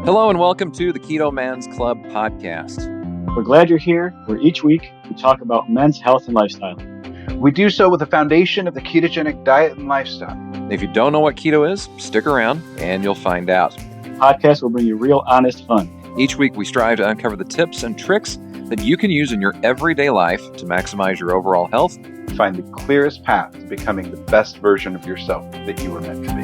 Hello and welcome to the Keto Man's Club podcast. We're glad you're here, where each week we talk about men's health and lifestyle. We do so with the foundation of the ketogenic diet and lifestyle. If you don't know what keto is, stick around and you'll find out. The podcast will bring you real, honest fun. Each week we strive to uncover the tips and tricks that you can use in your everyday life to maximize your overall health. Find the clearest path to becoming the best version of yourself that you were meant to be.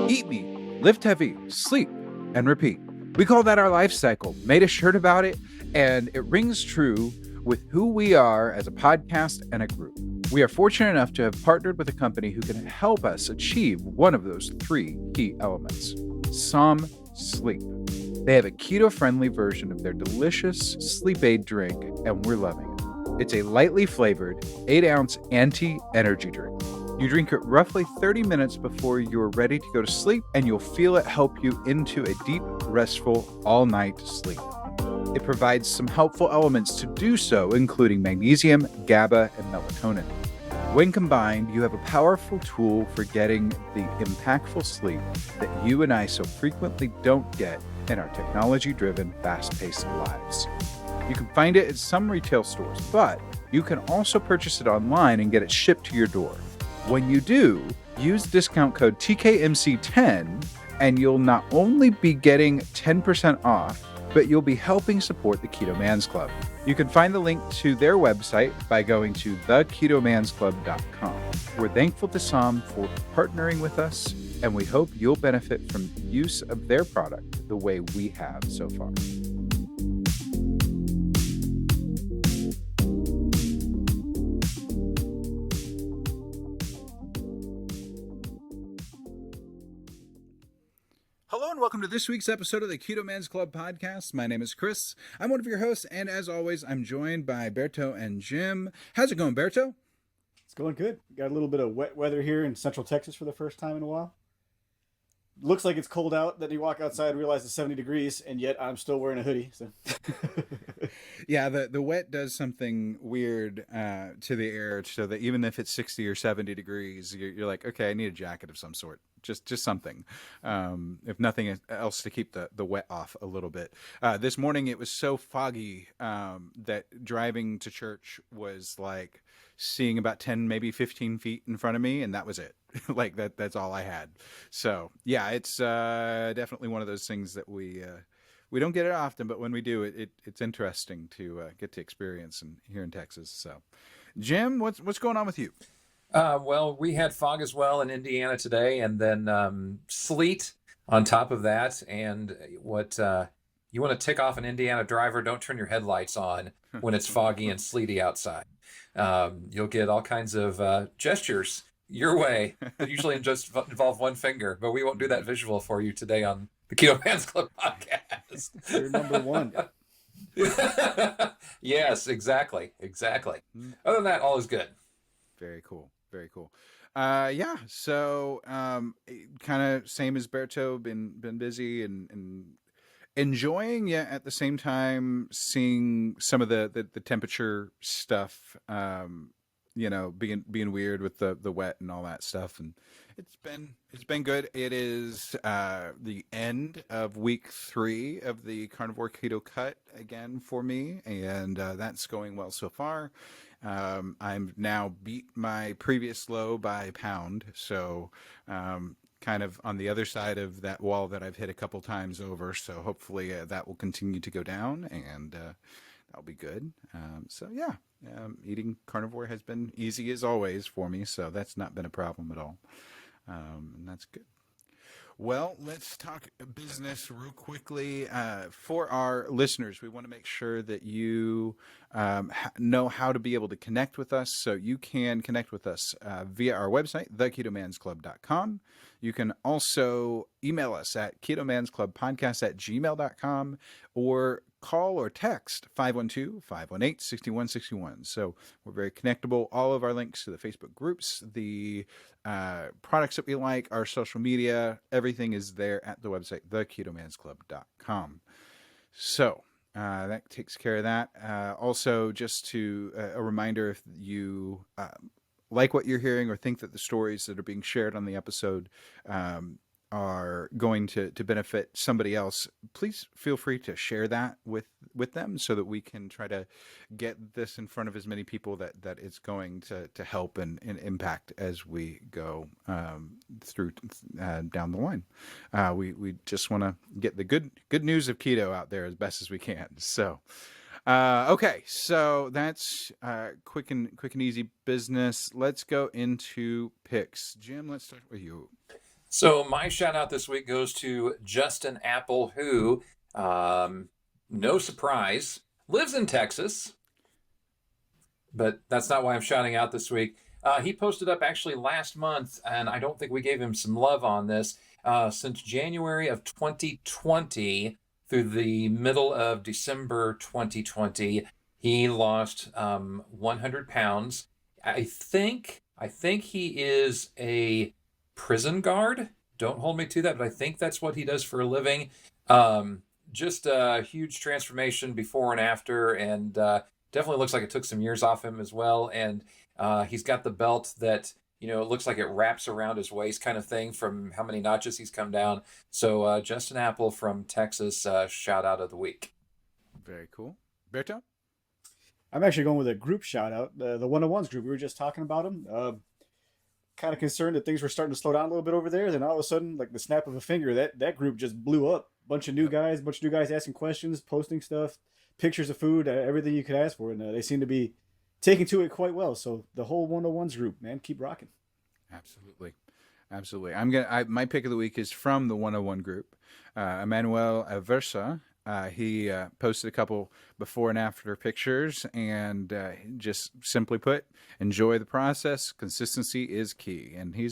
Eat meat, lift heavy, sleep, and repeat. We call that our life cycle. Made a shirt about it, and it rings true with who we are as a podcast and a group. We are fortunate enough to have partnered with a company who can help us achieve one of those three key elements: Sleep. They have a keto-friendly version of their delicious sleep aid drink, and we're loving it. It's a lightly flavored 8-ounce anti-energy drink. You drink it roughly 30 minutes before you're ready to go to sleep, and you'll feel it help you into a deep, restful, all-night sleep. It provides some helpful elements to do so, including magnesium, GABA, and melatonin. When combined, you have a powerful tool for getting the impactful sleep that you and I so frequently don't get in our technology-driven, fast-paced lives. You can find it at some retail stores, but you can also purchase it online and get it shipped to your door. When you do, use discount code TKMC10 and you'll not only be getting 10% off, but you'll be helping support the Keto Man's Club. You can find the link to their website by going to theketomansclub.com. We're thankful to Som for partnering with us, and we hope you'll benefit from use of their product the way we have so far. Hello and welcome to this week's episode of the Keto Man's Club podcast. My name is Chris. I'm one of your hosts, and as always, I'm joined by Alberto and Jim. How's it going, Alberto? It's going good. Got a little bit of wet weather here in Central Texas for the first time in a while. Looks like it's cold out. Then you walk outside and realize it's 70 degrees, and yet I'm still wearing a hoodie. So. Yeah, the wet does something weird to the air, so that even if it's 60 or 70 degrees, you're like, okay, I need a jacket of some sort. Just something, if nothing else, to keep the wet off a little bit. This morning it was so foggy that driving to church was like seeing about 10, maybe 15 feet in front of me, and that was it. Like that's all I had. So yeah, it's definitely one of those things that we don't get it often, but when we do, it's interesting to get to experience here in Texas. So, Jim, what's going on with you? Well, we had fog as well in Indiana today, and then sleet on top of that. And what you want to tick off an Indiana driver: don't turn your headlights on when it's foggy and sleety outside. You'll get all kinds of gestures your way that usually just involve one finger, but we won't do that visual for you today on the Keto Man's Club podcast. You're number one. Yes, exactly. Other than that, all is good. Very cool. Yeah. So, kind of same as Berto, been busy and enjoying, yet at the same time seeing some of the temperature stuff, being weird with the wet and all that stuff. And it's been good. It is the end of week 3 of the carnivore keto cut again for me, and that's going well so far. I'm now beat my previous low by a pound, so kind of on the other side of that wall that I've hit a couple times over. So hopefully that will continue to go down, and that'll be good. So yeah, eating carnivore has been easy as always for me, so that's not been a problem at all, and that's good. Well, let's talk business real quickly. For our listeners, we want to make sure that you know how to be able to connect with us. So you can connect with us via our website, theketomansclub.com. You can also email us at ketomansclubpodcast@gmail.com, or call or text 512-518-6161. So we're very connectable. All of our links to the Facebook groups, the products that we like, our social media, everything is there at the website, theketomansclub.com. So That takes care of that. Also, just to a reminder, if you like what you're hearing or think that the stories that are being shared on the episode are going to benefit somebody else, please feel free to share that with them so that we can try to get this in front of as many people that it's going to help and impact as we go through down the line. We just want to get the good news of keto out there as best as we can. So okay, so that's quick and easy business. Let's go into picks. Jim, let's start with you. So my shout out this week goes to Justin Apple, who, no surprise, lives in Texas. But that's not why I'm shouting out this week. He posted up actually last month, and I don't think we gave him some love on this. Since January of 2020 through the middle of December 2020, he lost 100 pounds. I think he is a prison guard. Don't hold me to that, but I think that's what he does for a living. Just a huge transformation before and after, and definitely looks like it took some years off him as well. And he's got the belt that, it looks like it wraps around his waist kind of thing from how many notches he's come down. So Justin Apple from Texas, shout out of the week. Very cool. Berto? I'm actually going with a group shout out. The 101s group. We were just talking about them. Kind of concerned that things were starting to slow down a little bit over there. Then all of a sudden, like the snap of a finger, that group just blew up. Bunch of new guys asking questions, posting stuff, pictures of food, everything you could ask for. And they seem to be taking to it quite well. So the whole 101s group, man, keep rocking. Absolutely. My pick of the week is from the 101 group. Emmanuel Aversa. He posted a couple before and after pictures, and just simply put, enjoy the process. Consistency is key. And he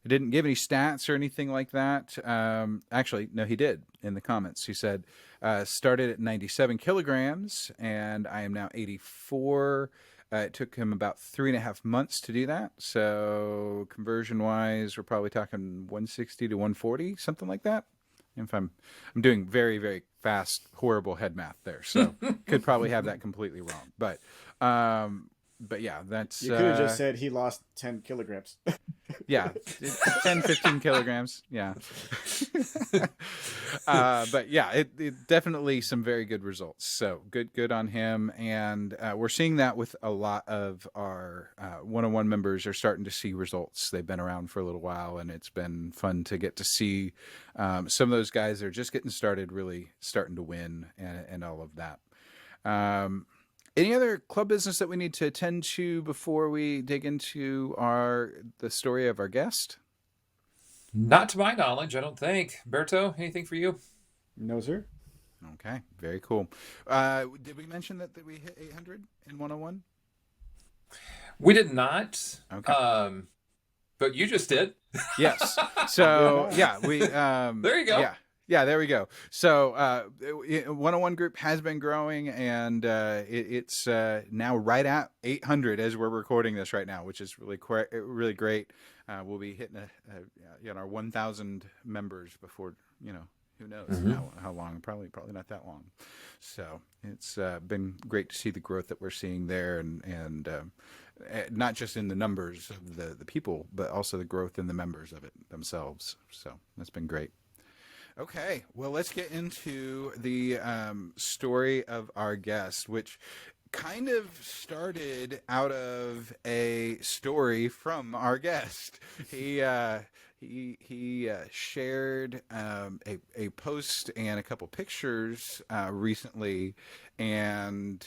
didn't give any stats or anything like that. Actually, no, he did in the comments. He said, started at 97 kilograms, and I am now 84. It took him about 3.5 months to do that. So conversion-wise, we're probably talking 160 to 140, something like that. If I'm doing very, very fast, horrible head math there, so could probably have that completely wrong. But yeah, that's you could have just said he lost 10 kilograms. Yeah, 10, 15 kilograms. Yeah. But yeah, it definitely some very good results. So good on him. And we're seeing that with a lot of our 101 members are starting to see results. They've been around for a little while, and it's been fun to get to see some of those guys that are just getting started, really starting to win and all of that. Any other club business that we need to attend to before we dig into the story of our guest? Not to my knowledge, I don't think. Berto, anything for you? No, sir. Okay, very cool. Did we mention that we hit 800 in 101? We did not. Okay. But you just did. Yes. So yeah, we there you go. Yeah, there we go. So 101 group has been growing, and it's now right at 800 as we're recording this right now, which is really great. We'll be hitting our 1,000 members before, who knows how long? Probably not that long. So it's been great to see the growth that we're seeing there, and not just in the numbers of the people, but also the growth in the members of it themselves. So that's been great. Okay, well, let's get into the story of our guest, which kind of started out of a story from our guest. He shared a post and a couple pictures recently, and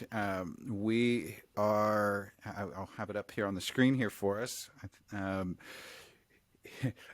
we are. I'll have it up here on the screen here for us.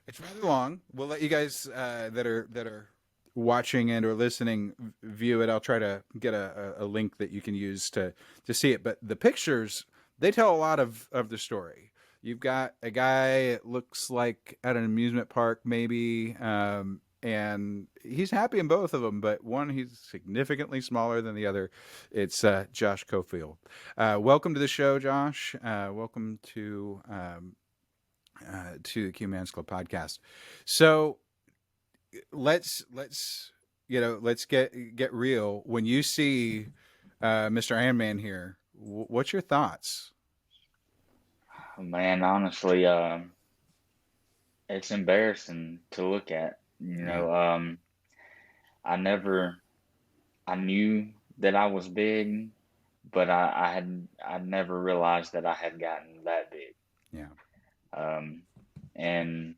It's rather long. We'll let you guys that are watching and or listening view it. I'll try to get a link that you can use to see it. But the pictures, they tell a lot of the story. You've got a guy, it looks like at an amusement park maybe, and he's happy in both of them, but one, he's significantly smaller than the other. It's Josh Cofield. Welcome to the show, Josh. Welcome to the Q Man's Club podcast. So let's let's get real. When you see Mr. Iron Man here, what's your thoughts? Man, honestly, it's embarrassing to look at. Yeah. I never, I knew that I was big, but I never realized that I had gotten that big. Yeah. Um, and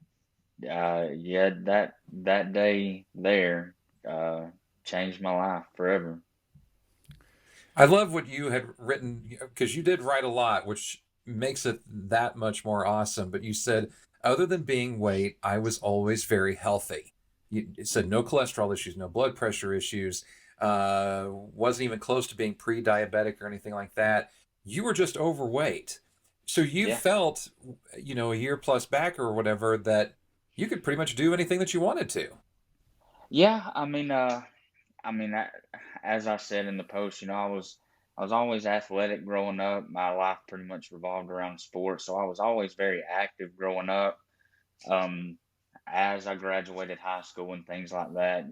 yeah, that day there, uh, changed my life forever. I love what you had written because you did write a lot, which makes it that much more awesome. But you said, other than being weight, I was always very healthy. You said no cholesterol issues, no blood pressure issues, wasn't even close to being pre diabetic or anything like that. You were just overweight. So you Yeah, felt, a year plus back or whatever, that you could pretty much do anything that you wanted to. yeah. I mean, as I said in the post, I was always athletic growing up. My life pretty much revolved around sports, so I was always very active growing up. Um, as I graduated high school and things like that,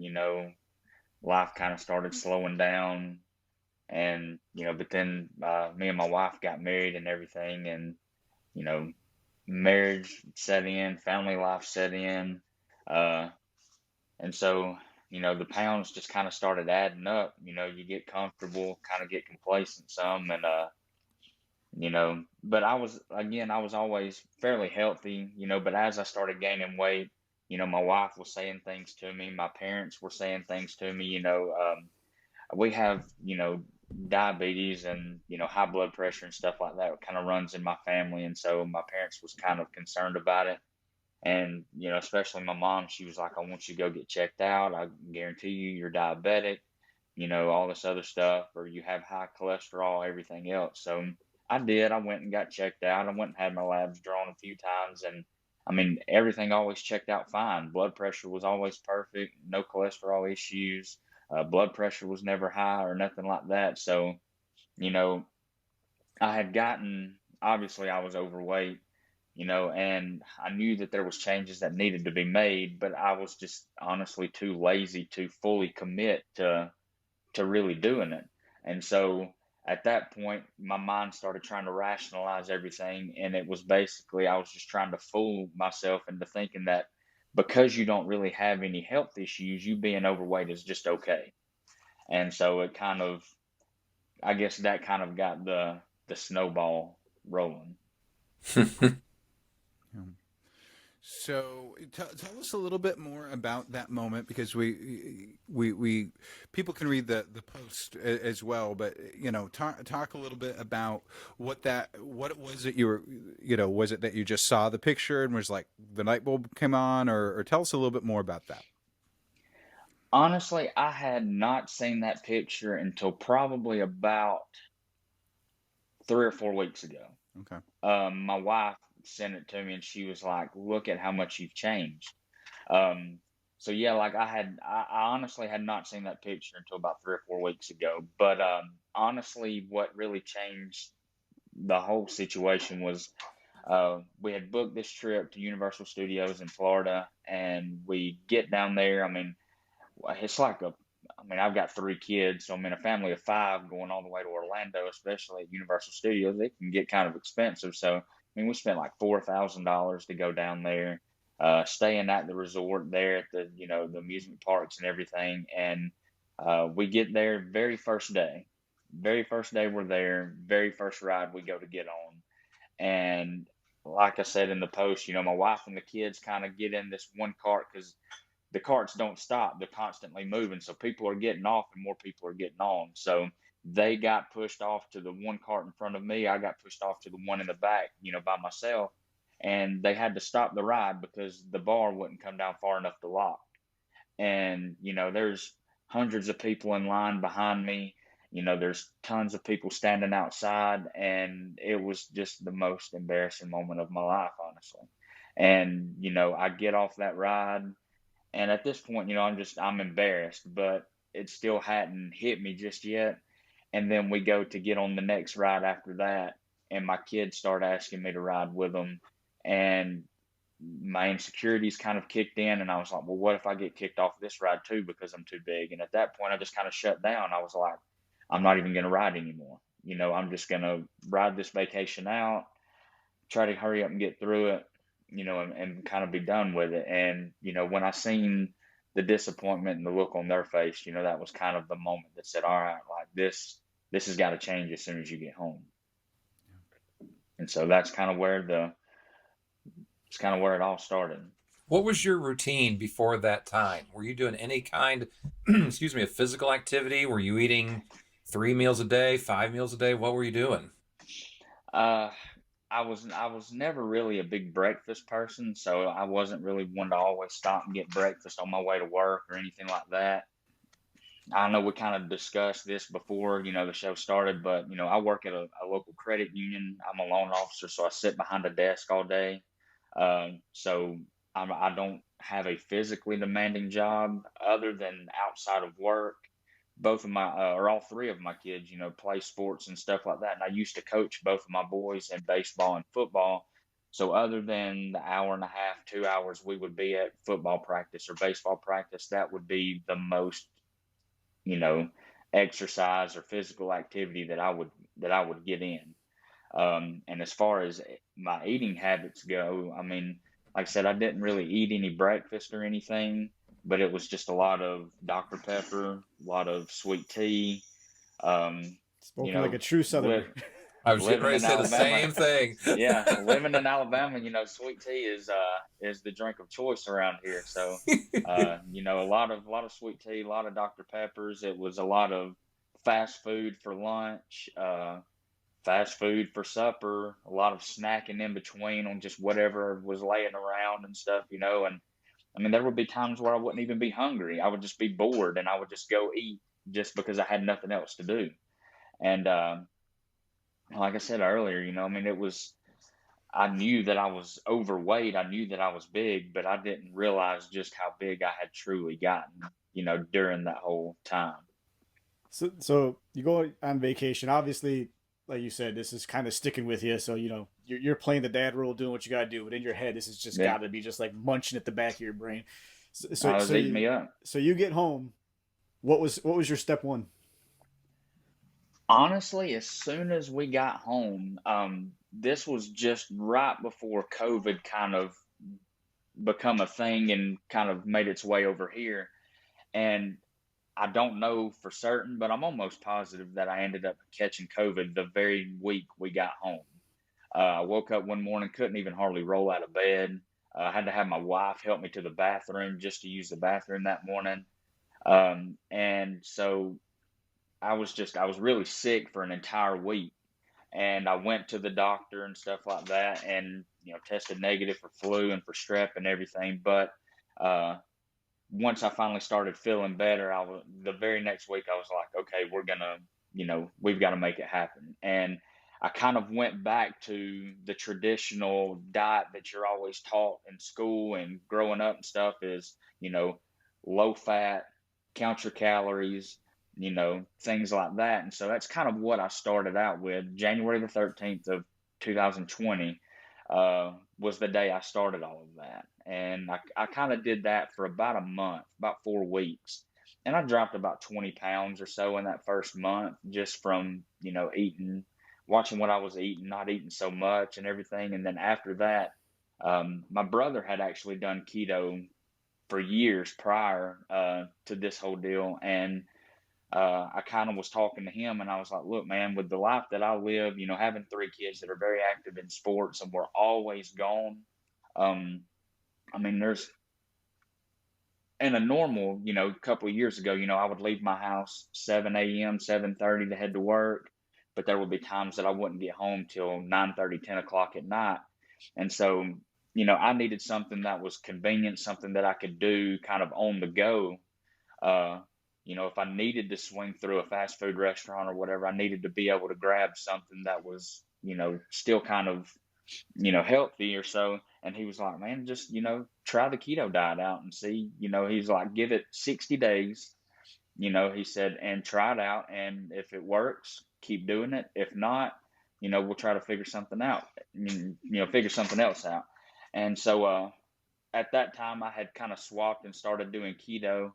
life kind of started slowing down, and but then me and my wife got married and everything, and you know, marriage set in, family life set in. Uh, And so, the pounds just kind of started adding up. You get comfortable, kind of get complacent some, and but I was always fairly healthy, but as I started gaining weight, my wife was saying things to me, my parents were saying things to me, we have, diabetes and, high blood pressure and stuff like that kind of runs in my family. And so my parents was kind of concerned about it. And, especially my mom, she was like, I want you to go get checked out. I guarantee you're diabetic, all this other stuff, or you have high cholesterol, everything else. So I did. I went and got checked out. I went and had my labs drawn a few times. And I mean, everything always checked out fine. Blood pressure was always perfect, no cholesterol issues. Blood pressure was never high or nothing like that. So, you know, I had gotten, obviously, I was overweight, and I knew that there was changes that needed to be made, but I was just honestly too lazy to fully commit to really doing it. And so at that point, my mind started trying to rationalize everything, and it was basically I was just trying to fool myself into thinking that because you don't really have any health issues, you being overweight is just okay. And so it kind of, I guess that kind of got the snowball rolling. Yeah. So tell us a little bit more about that moment, because we people can read the post as well, but talk a little bit about what it was that you were, was it that you just saw the picture and was like the light bulb came on, or tell us a little bit more about that. Honestly, I had not seen that picture until probably about 3 or 4 weeks ago. Okay. My wife sent it to me and she was like, "Look at how much you've changed." Um, so yeah, like I honestly had not seen that picture until about 3 or 4 weeks ago. But honestly, what really changed the whole situation was we had booked this trip to Universal Studios in Florida, and we get down there. I mean, it's like I mean, I've got 3 kids, so I'm in a family of 5 going all the way to Orlando, especially at Universal Studios. It can get kind of expensive. So, I mean, we spent like $4,000 to go down there, staying at the resort there at the amusement parks and everything. And we get there very first day we're there, very first ride we go to get on. And like I said in the post, my wife and the kids kind of get in this one cart because the carts don't stop. They're constantly moving. So people are getting off and more people are getting on. So they got pushed off to the one cart in front of me. I got pushed off to the one in the back, by myself. And they had to stop the ride because the bar wouldn't come down far enough to lock. And, there's hundreds of people in line behind me. There's tons of people standing outside. And it was just the most embarrassing moment of my life, honestly. And, I get off that ride, and at this point, I'm embarrassed, but it still hadn't hit me just yet. And then we go to get on the next ride after that, and my kids start asking me to ride with them. And my insecurities kind of kicked in, and I was like, well, what if I get kicked off this ride too because I'm too big? And at that point, I just kind of shut down. I was like, I'm not even going to ride anymore. I'm just going to ride this vacation out, try to hurry up and get through it, and kind of be done with it. And, when I seen the disappointment and the look on their face, that was kind of the moment that said, all right, like this has got to change as soon as you get home. And so that's kind of where it all started. What was your routine before that time? Were you doing any kind, excuse me, of physical activity? Were you eating 3 meals a day, 5 meals a day? What were you doing? Uh, I was never really a big breakfast person, so I wasn't really one to always stop and get breakfast on my way to work or anything like that. I know we kind of discussed this before, the show started, but I work at a local credit union. I'm a loan officer, so I sit behind a desk all day. So I don't have a physically demanding job other than outside of work. Both of my, or all three of my kids, play sports and stuff like that. And I used to coach both of my boys in baseball and football. So other than the hour and a half, 2 hours we would be at football practice or baseball practice, that would be the most, you know, exercise or physical activity that I would get in. And as far as my eating habits go, I mean, like I said, I didn't really eat any breakfast or anything, but it was just a lot of Dr. Pepper, a lot of sweet tea. Um, you Spoken like know, a true Southerner. I was getting living ready to in say the Alabama, same thing. yeah, living in Alabama, sweet tea is the drink of choice around here. So, a lot of sweet tea, a lot of Dr. Peppers. It was a lot of fast food for lunch, fast food for supper, a lot of snacking in between on just whatever was laying around and stuff. And I mean, there would be times where I wouldn't even be hungry. I would just be bored and I would just go eat just because I had nothing else to do. And like I said earlier, I mean, I knew that I was overweight. I knew that I was big, but I didn't realize just how big I had truly gotten, during that whole time. So you go on vacation. Obviously, like you said, this is kind of sticking with you. So you're playing the dad role, doing what you got to do. But in your head, this has just Yeah, got to be just like munching at the back of your brain. So so, I was so eating you me up. so you get home. What was your step one? Honestly, as soon as we got home, this was just right before COVID kind of become a thing and kind of made its way over here. And I don't know for certain, but I'm almost positive that I ended up catching COVID the very week we got home. I woke up one morning, couldn't even hardly roll out of bed. I had to have my wife help me to the bathroom just to use the bathroom that morning. And so I was really sick for an entire week. And I went to the doctor and stuff like that and, tested negative for flu and for strep and everything. But, uh, once I finally started feeling better, the very next week I was like, okay, we've got to make it happen. And I kind of went back to the traditional diet that you're always taught in school and growing up and stuff is, low fat, count your calories, things like that. And so that's kind of what I started out with. January the 13th of 2020 was the day I started all of that. And I kind of did that for about a month, about 4 weeks. And I dropped about 20 pounds or so in that first month just from, eating, watching what I was eating, not eating so much and everything. And then after that, my brother had actually done keto for years prior to this whole deal. And I kind of was talking to him and I was like, look, man, with the life that I live, having three kids that are very active in sports and we're always gone. Um, I mean, there's in a normal, couple of years ago, I would leave my house 7 a.m., 7:30 to head to work, but there would be times that I wouldn't get home till 9:30, 10 o'clock at night. And so, I needed something that was convenient, something that I could do kind of on the go. Uh, if I needed to swing through a fast food restaurant or whatever, I needed to be able to grab something that was, still kind of, healthy or so. And he was like, man, just, try the keto diet out and see, he's like, give it 60 days, he said, and try it out. And if it works, keep doing it. If not, we'll try to figure something out, figure something else out. And so at that time, I had kind of swapped and started doing keto,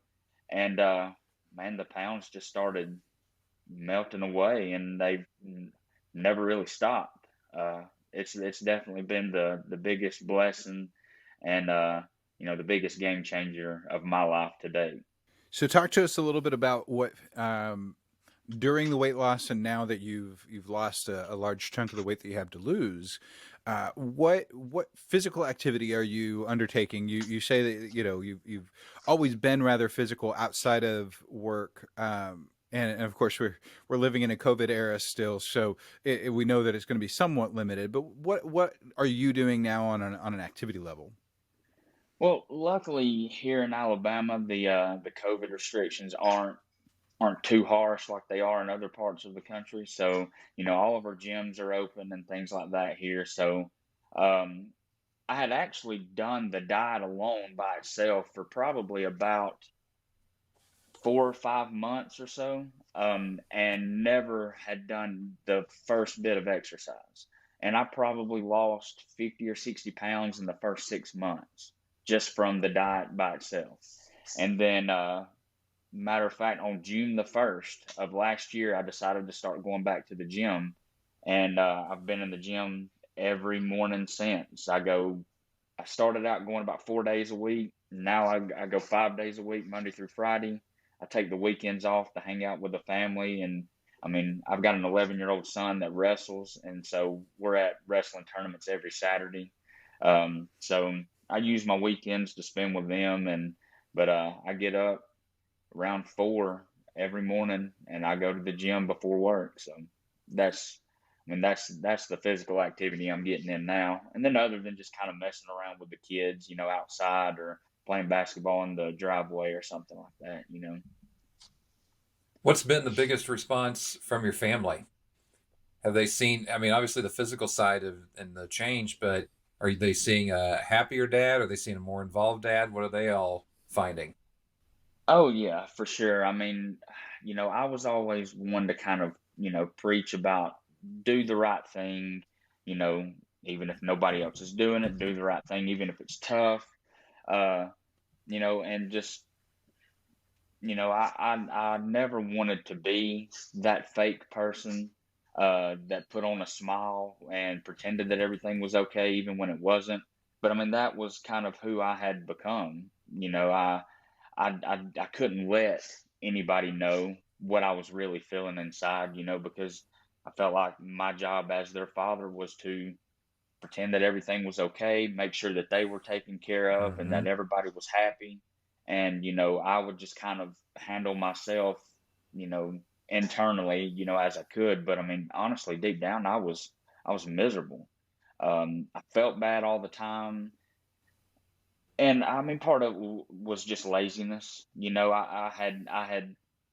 and man, the pounds just started melting away, and they've never really stopped. It's definitely been the biggest blessing, and the biggest game changer of my life to date. So talk to us a little bit about what during the weight loss, and now that you've lost a large chunk of the weight that you have to lose, what physical activity are you undertaking? You say that you've always been rather physical outside of work, and of course we're living in a COVID era still, so we know that it's going to be somewhat limited. But what are you doing now on an activity level? Well, luckily here in Alabama, the COVID restrictions aren't too harsh like they are in other parts of the country. So, all of our gyms are open and things like that here. So, um, I had actually done the diet alone by itself for probably about 4 or 5 months or so, and never had done the first bit of exercise. And I probably lost 50 or 60 pounds in the first 6 months just from the diet by itself. And then, matter of fact, on June the 1st of last year, I decided to start going back to the gym. And I've been in the gym every morning since. I started out going about 4 days a week. Now I go 5 days a week, Monday through Friday. I take the weekends off to hang out with the family. And I mean, I've got an 11-year-old son that wrestles. And so we're at wrestling tournaments every Saturday. So I use my weekends to spend with them. But I get up around 4 every morning, and I go to the gym before work. So that's, that's the physical activity I'm getting in now. And then other than just kind of messing around with the kids, outside or playing basketball in the driveway or something like that. What's been the biggest response from your family? Have they seen, I mean, obviously the physical side of and the change, but are they seeing a happier dad? Are they seeing a more involved dad? What are they all finding? Oh yeah, for sure. I mean, I was always one to kind of, preach about do the right thing, you know, even if nobody else is doing it, do the right thing, even if it's tough. Uh, and just, I never wanted to be that fake person that put on a smile and pretended that everything was okay, even when it wasn't. But I mean, that was kind of who I had become. I couldn't let anybody know what I was really feeling inside, because I felt like my job as their father was to pretend that everything was okay, make sure that they were taken care of and Mm-hmm. that everybody was happy. And, I would just kind of handle myself, you know, internally, as I could. But I mean, honestly, deep down, I was miserable. I felt bad all the time. And I mean, part of it was just laziness. I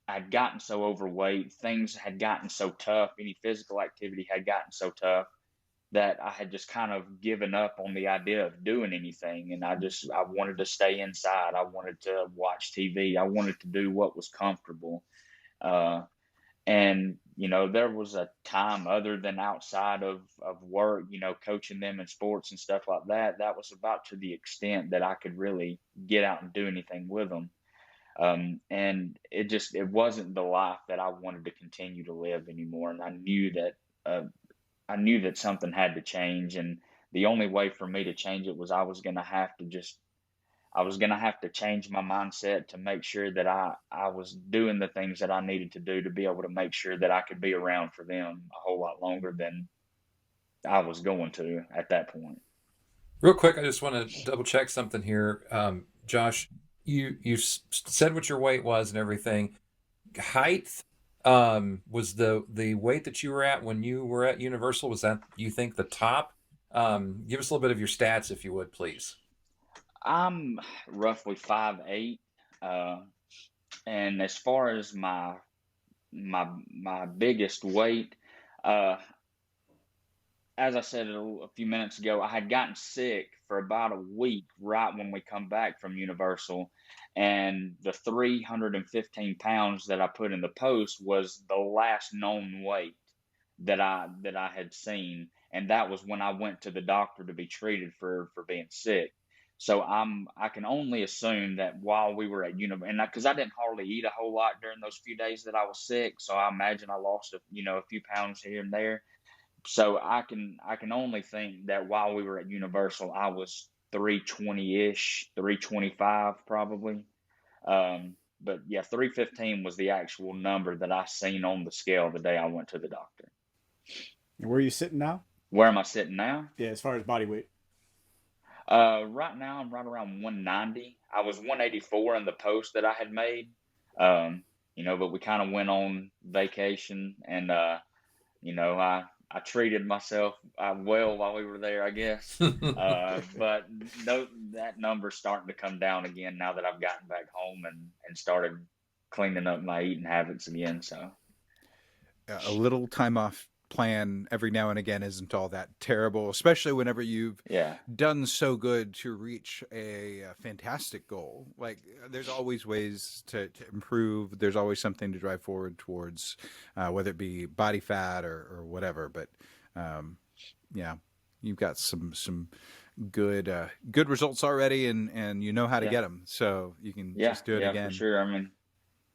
had gotten so overweight, things had gotten so tough, any physical activity had gotten so tough that I had just kind of given up on the idea of doing anything. And I wanted to stay inside. I wanted to watch TV. I wanted to do what was comfortable. Uh, and, there was a time other than outside of work, coaching them in sports and stuff like that, that was about to the extent that I could really get out and do anything with them. And it wasn't the life that I wanted to continue to live anymore. And uh, I knew that something had to change. And the only way for me to change it was I was going to have to change my mindset to make sure that I was doing the things that I needed to do to be able to make sure that I could be around for them a whole lot longer than I was going to at that point. Real quick, I just want to double check something here. Josh, you said what your weight was and everything. Height, was the weight that you were at when you were at Universal, was that, you think, the top? Give us a little bit of your stats, if you would, please. I'm roughly 5'8", and as far as my biggest weight, uh, as I said a few minutes ago, I had gotten sick for about a week right when we come back from Universal, and the 315 pounds that I put in the post was the last known weight that I had seen, and that was when I went to the doctor to be treated for being sick. So I can only assume that while we were at and because I didn't hardly eat a whole lot during those few days that I was sick, so I imagine I lost a few pounds here and there. So I can only think that while we were at Universal, I was 320 ish, 325 probably. But yeah, 315 was the actual number that I seen on the scale the day I went to the doctor. And where are you sitting now? Where am I sitting now? Yeah, as far as body weight. Right now I'm right around 190. I was 184 in the post that I had made. Um, but we kind of went on vacation, and I treated myself well while we were there, I guess. But no, that number's starting to come down again now that I've gotten back home and started cleaning up my eating habits again. So A little time off plan every now and again isn't all that terrible, especially whenever you've yeah, done so good to reach a fantastic goal. Like, there's always ways to improve. There's always something to drive forward towards, whether it be body fat or whatever. But yeah, you've got some good results already, and you know how to yeah, get them, so you can yeah, just do it yeah, again. for sure. I mean,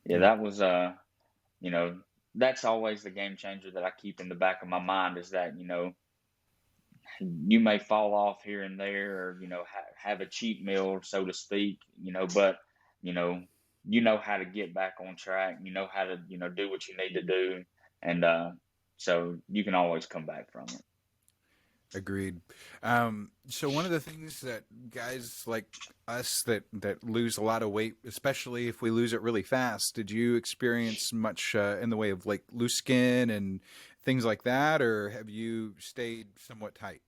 yeah, Yeah. that was you know, that's always the game changer that I keep in the back of my mind is that you may fall off here and there, or have a cheat meal, so to speak, but you know how to get back on track. You know how to do what you need to do, and so you can always come back from it. Agreed. So one of the things that guys like us that lose a lot of weight, especially if we lose it really fast, did you experience much in the way of like loose skin and things like that, or have you stayed somewhat tight?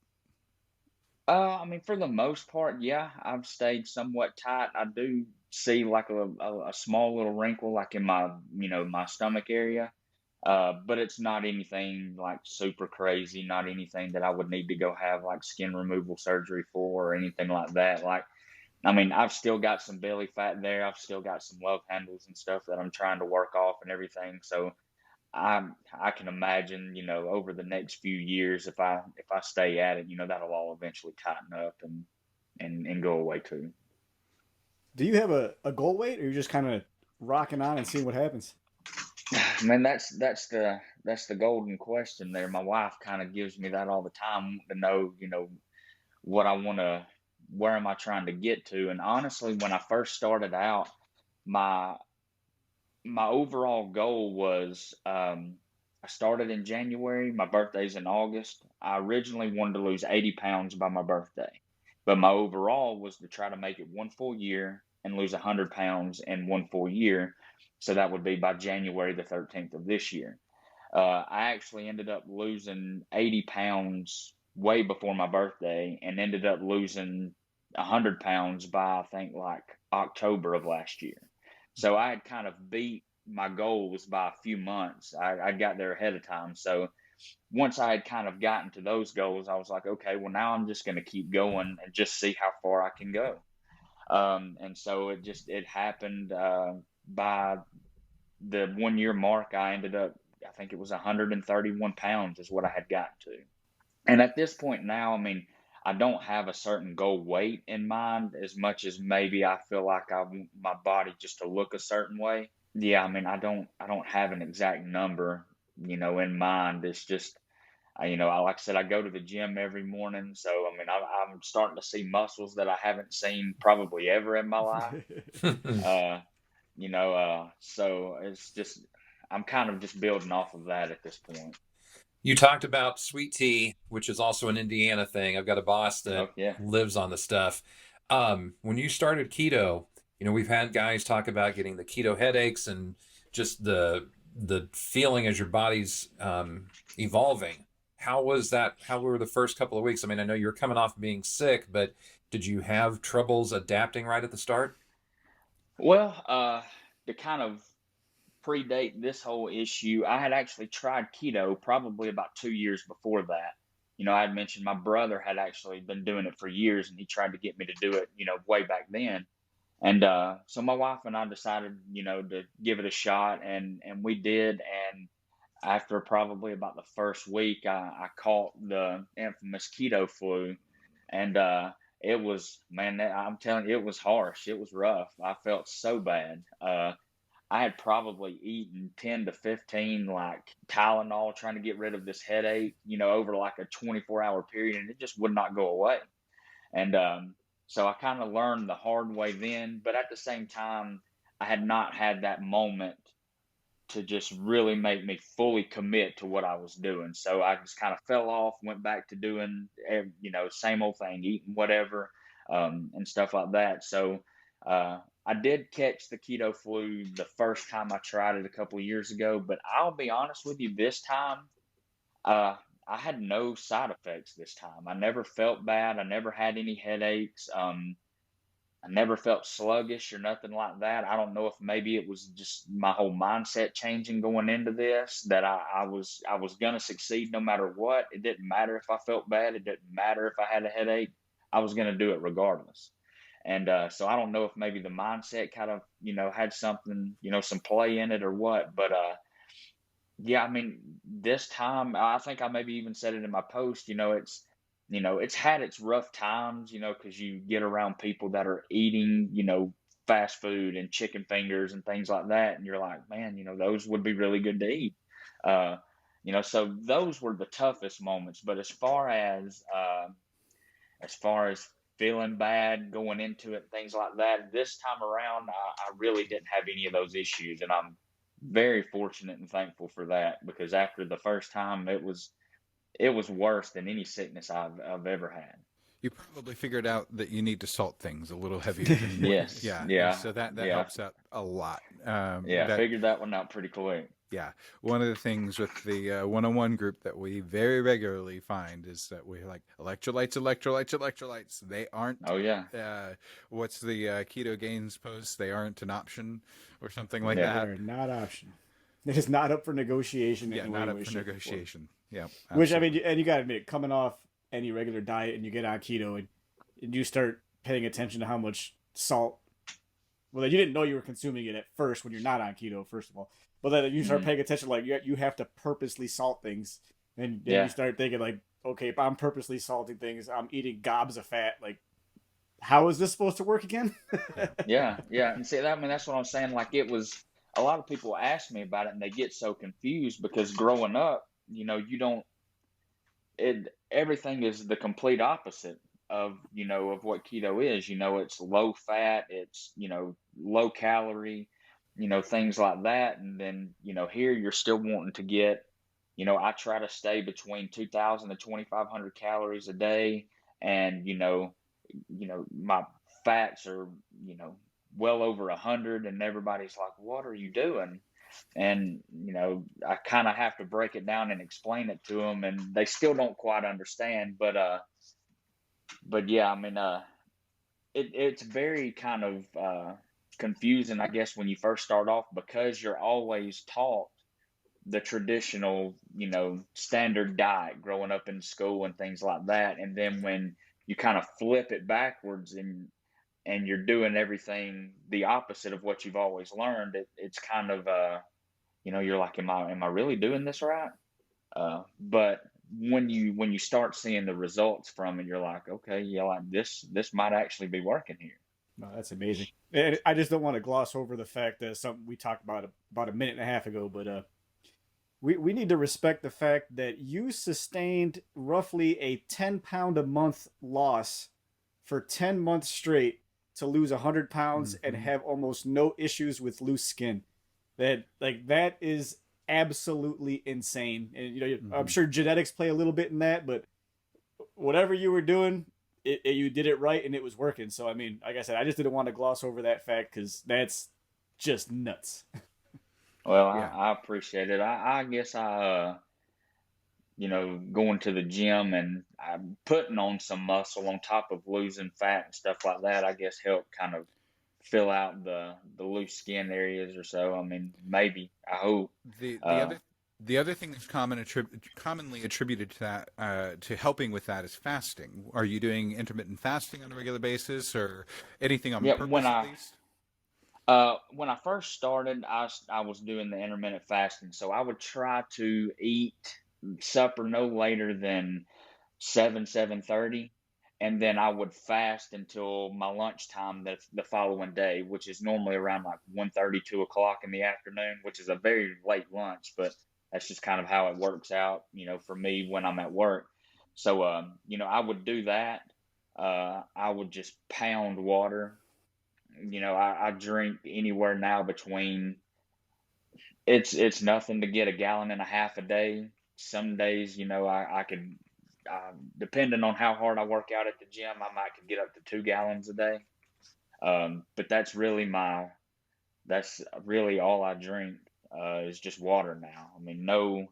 I mean, for the most part, yeah, I've stayed somewhat tight. I do see like a small little wrinkle, like in my stomach area. But it's not anything like super crazy, not anything that I would need to go have like skin removal surgery for or anything like that. Like, I mean, I've still got some belly fat there. I've still got some love handles and stuff that I'm trying to work off and everything. So I can imagine, over the next few years, if I stay at it, that'll all eventually tighten up and go away too. Do you have a goal weight, or you're just kind of rocking on and seeing what happens? Man, that's the golden question there. My wife kind of gives me that all the time to know, what I want to, where am I trying to get to? And honestly, when I first started out, my my overall goal was I started in January. My birthday's in August. I originally wanted to lose 80 pounds by my birthday, but my overall was to try to make it one full year and lose 100 pounds in one full year. So that would be by January the 13th of this year. I actually ended up losing 80 pounds way before my birthday and ended up losing 100 pounds by, I think, like October of last year. So I had kind of beat my goals by a few months. I got there ahead of time. So once I had kind of gotten to those goals, I was like, okay, well, now I'm just going to keep going and just see how far I can go. And so it happened by the 1 year mark. I ended up, I think it was 131 pounds is what I had gotten to. And at this point now, I mean, I don't have a certain goal weight in mind as much as maybe I feel like I want my body just to look a certain way. Yeah, I mean, I don't have an exact number, in mind. It's just, like I said, I go to the gym every morning. So, I mean, I'm starting to see muscles that I haven't seen probably ever in my life. Uh, so it's just, I'm kind of just building off of that at this point. You talked about sweet tea, which is also an Indiana thing. I've got a boss that Oh, yeah. lives on the stuff. When you started keto, we've had guys talk about getting the keto headaches and just the feeling as your body's evolving. How was that? How were the first couple of weeks? I mean, I know you were coming off being sick, but did you have troubles adapting right at the start? Well, to kind of predate this whole issue, I had actually tried keto probably about 2 years before that. I had mentioned my brother had actually been doing it for years, and he tried to get me to do it, way back then. And so my wife and I decided, to give it a shot, and we did. And after probably about the first week, I caught the infamous keto flu, and it was, man, I'm telling you, it was harsh. It was rough. I felt so bad. I had probably eaten 10 to 15 like Tylenol trying to get rid of this headache, over like a 24-hour period, and it just would not go away. And so I kind of learned the hard way then, but at the same time, I had not had that moment to just really make me fully commit to what I was doing. So I just kind of fell off, went back to doing, same old thing, eating whatever, and stuff like that. So I did catch the keto flu the first time I tried it a couple of years ago, but I'll be honest with you, this time, uh, I had no side effects this time. I never felt bad. I never had any headaches. I never felt sluggish or nothing like that. I don't know if maybe it was just my whole mindset changing going into this, that I was gonna succeed no matter what. It didn't matter if I felt bad. It didn't matter if I had a headache. I was gonna do it regardless. And so I don't know if maybe the mindset kind of had something, some play in it or what. But yeah, I mean, this time I think I maybe even said it in my post. It's had its rough times, because you get around people that are eating, fast food and chicken fingers and things like that, and you're like, man, those would be really good to eat. Uh, so those were the toughest moments. But as far as feeling bad going into it, things like that, this time around, I really didn't have any of those issues, and I'm very fortunate and thankful for that, because after the first time, it was worse than any sickness I've ever had. You probably figured out that you need to salt things a little heavier than what, Yes, yeah. yeah, So that yeah, helps out a lot. yeah. Figured that one out pretty quick. Yeah, one of the things with the one-on-one group that we very regularly find is that we're like electrolytes. They aren't. Oh yeah, What's the Keto Gains post? They aren't an option, or something like yeah, They that. are not option. It is not up for negotiation in Yeah, any not way, up for shape, or form. negotiation. Yeah, Which I mean, absolutely. and you gotta admit, coming off any regular diet and you get on keto and you start paying attention to how much salt. Well, you didn't know you were consuming it at first when you're not on keto, first of all. But then you start hmm paying attention, like you have to purposely salt things, and then you yeah, start thinking like, okay, if I'm purposely salting things, I'm eating gobs of fat. Like, how is this supposed to work again? Yeah. yeah, yeah. And see, that I mean, that's what I'm saying. Like, it was a lot of people ask me about it, and they get so confused because growing up, you don't. Everything is the complete opposite of what keto is. It's low fat, it's low calorie, things like that. And then here you're still wanting to get, I try to stay between 2,000 to 2,500 calories a day, and my fats are well over 100, and everybody's like, what are you doing? And I kind of have to break it down and explain it to them, and they still don't quite understand. But yeah, I mean, it's very kind of confusing, I guess, when you first start off, because you're always taught the traditional, standard diet growing up in school and things like that. And then when you kind of flip it backwards, and you're doing everything the opposite of what you've always learned, it's kind of you're like, am I really doing this right? But when you start seeing the results from it, you're like, okay, yeah, like this might actually be working here. No, that's amazing. And I just don't want to gloss over the fact that something we talked about a minute and a half ago, but we need to respect the fact that you sustained roughly a 10-pound a month loss for 10 months straight to lose 100 pounds and Hmm. have almost no issues with loose skin. That is absolutely insane. And I'm Hmm. sure genetics play a little bit in that, but whatever you were doing, you did it right and it was working. So I mean, like I said, I just didn't want to gloss over that fact because that's just nuts. Well, Yeah. I appreciate it. I guess going to the gym and I'm putting on some muscle on top of losing fat and stuff like that, I guess helped kind of fill out the loose skin areas or so. I mean, maybe, I hope. The the Uh, other the other thing that's commonly attributed to that to helping with that is fasting. Are you doing intermittent fasting on a regular basis, or anything on yeah, when purpose at I least? When I first started, I was doing the intermittent fasting, so I would try to eat supper no later than 7:30, and then I would fast until my lunchtime the following day, which is normally around like 1:30, 2 o'clock in the afternoon, which is a very late lunch, but that's just kind of how it works out, for me when I'm at work. So, I would do that. I would just pound water. I drink anywhere now between it's nothing to get a gallon and a half a day. Some days, I could, depending on how hard I work out at the gym, I might could get up to 2 gallons a day. But that's really all I drink, is just water now. I mean, no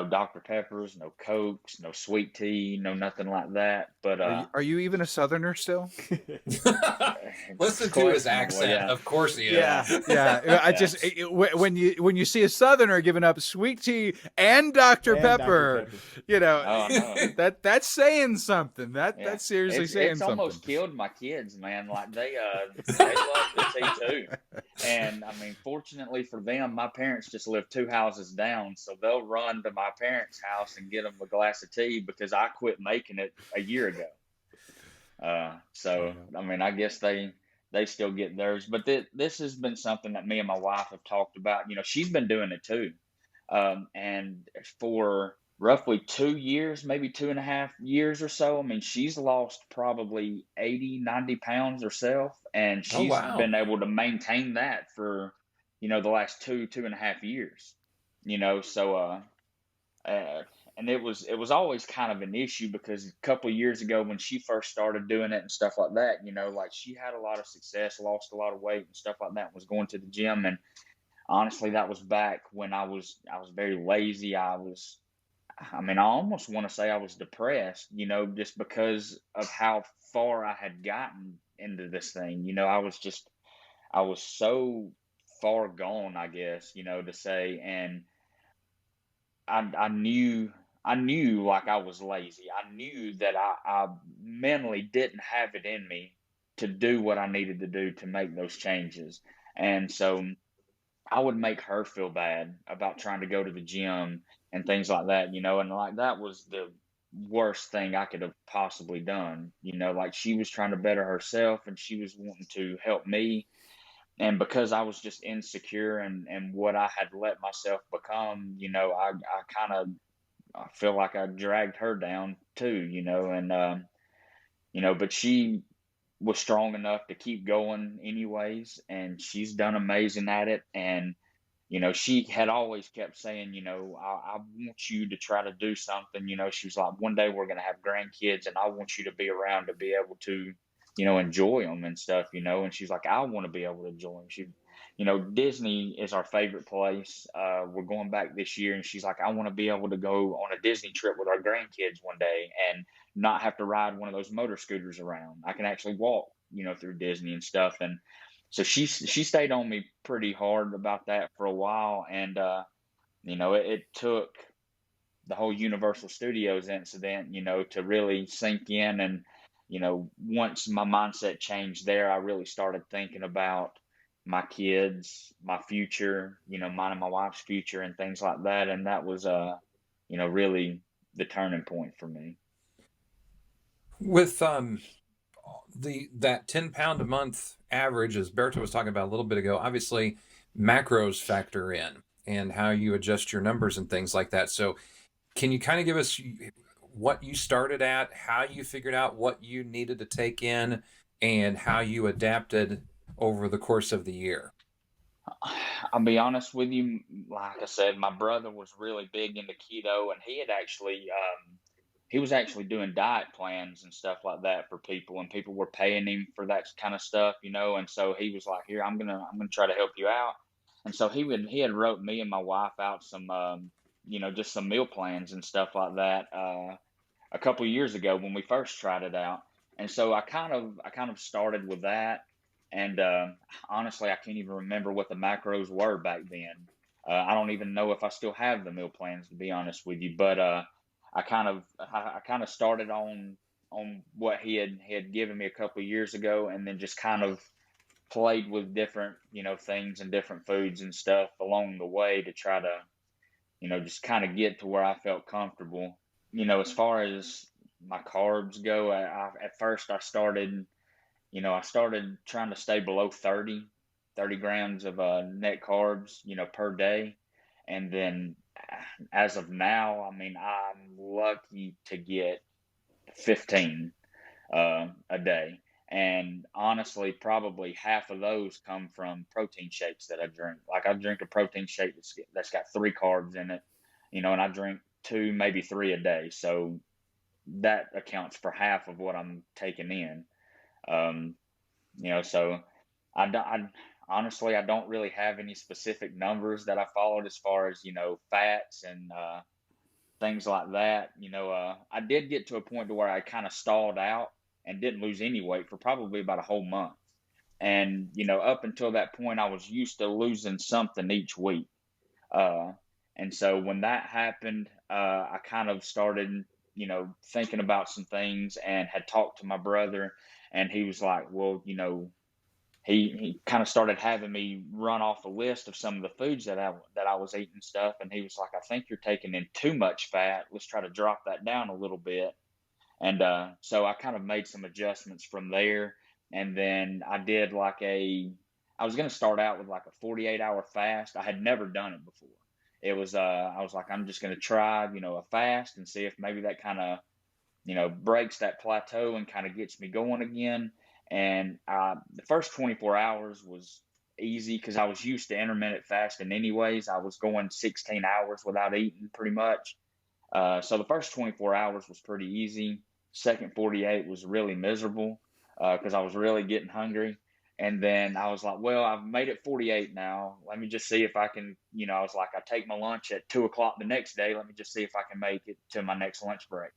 Dr. Peppers, no Cokes, no sweet tea, no nothing like that. But Are you even a Southerner still? Listen to his questionable, accent. yeah. Of course he is. Yeah. I just when you see a Southerner giving up sweet tea and Dr. And Pepper, Dr. Pepper. Oh no. that's saying something. Yeah. That's seriously saying It's something. almost killed my kids, man. Like they love the tea too. And I mean, fortunately for them, my parents just live 2 houses down, so they'll run to my parents' house and get them a glass of tea because I quit making it a year ago. So I mean, I guess they still get theirs, but this has been something that me and my wife have talked about. She's been doing it too, and for roughly 2 years, maybe 2.5 years or so. I mean, she's lost probably 80, 90 pounds herself, and Oh, she's wow. been able to maintain that for, the last 2.5 years, so, uh, and it was always kind of an issue because a couple of years ago when she first started doing it and stuff like that, like she had a lot of success, lost a lot of weight and stuff like that, was going to the gym. And honestly, that was back when I was very lazy. I mean, I almost want to say I was depressed, just because of how far I had gotten into this thing. I was so far gone, I guess, to say. And I knew like I was lazy. I knew that I mentally didn't have it in me to do what I needed to do to make those changes. And so I would make her feel bad about trying to go to the gym and things like that, and like that was the worst thing I could have possibly done. Like she was trying to better herself and she was wanting to help me. And because I was just insecure and what I had let myself become, I kind of I feel like I dragged her down too, and but she was strong enough to keep going anyways, and she's done amazing at it. And she had always kept saying, I want you to try to do something. She was like, one day we're going to have grandkids and I want you to be around to be able to, enjoy them and stuff, and she's like, I want to be able to enjoy them. Disney is our favorite place. We're going back this year and she's like, I want to be able to go on a Disney trip with our grandkids one day and not have to ride one of those motor scooters around. I can actually walk, through Disney and stuff. And so she stayed on me pretty hard about that for a while. And it took the whole Universal Studios incident, to really sink in. And once my mindset changed there, I really started thinking about my kids, my future, mine and my wife's future and things like that. And that was really the turning point for me. With that 10 pound a month average, as Berto was talking about a little bit ago, obviously macros factor in and how you adjust your numbers and things like that. So can you kind of give us what you started at, how you figured out what you needed to take in, and how you adapted over the course of the year? I'll be honest with you. Like I said, my brother was really big into keto, and he was actually doing diet plans and stuff like that for people, and people were paying him for that kind of stuff, And so he was like, "Here, I'm gonna try to help you out." And so he had wrote me and my wife out some, just some meal plans and stuff like that, a couple of years ago when we first tried it out. And so I kind of started with that. And honestly, I can't even remember what the macros were back then. I don't even know if I still have the meal plans, to be honest with you. But I kind of started on what he had given me a couple of years ago, and then just kind of played with different, things and different foods and stuff along the way to try to, just kind of get to where I felt comfortable. As far as my carbs go, at first I started trying to stay below 30 grams of net carbs, per day. And then as of now, I mean, I'm lucky to get 15 a day. And honestly, probably half of those come from protein shakes that I drink. Like I drink a protein shake that's got 3 carbs in it, and I drink 2, maybe 3 a day. So that accounts for half of what I'm taking in. Um, so I honestly, I don't really have any specific numbers that I followed as far as, fats and things like that. I did get to a point to where I kind of stalled out and didn't lose any weight for probably about a whole month. And, up until that point, I was used to losing something each week. Uh, and so when that happened, I kind of started, thinking about some things and had talked to my brother, and he was like, well, he kind of started having me run off a list of some of the foods that I was eating and stuff, and he was like, "I think you're taking in too much fat. Let's try to drop that down a little bit." And so I kind of made some adjustments from there, and then I was going to start out with like a 48-hour fast. I had never done it before. It was I was like, I'm just going to try, a fast and see if maybe that kind of breaks that plateau and kind of gets me going again. And the first 24 hours was easy because I was used to intermittent fasting anyways. I was going 16 hours without eating pretty much. So the first 24 hours was pretty easy. Second 48 was really miserable because I was really getting hungry. And then I was like, well, I've made it 48 now. Let me just see if I can, I was like, I take my lunch at 2 o'clock the next day. Let me just see if I can make it to my next lunch break.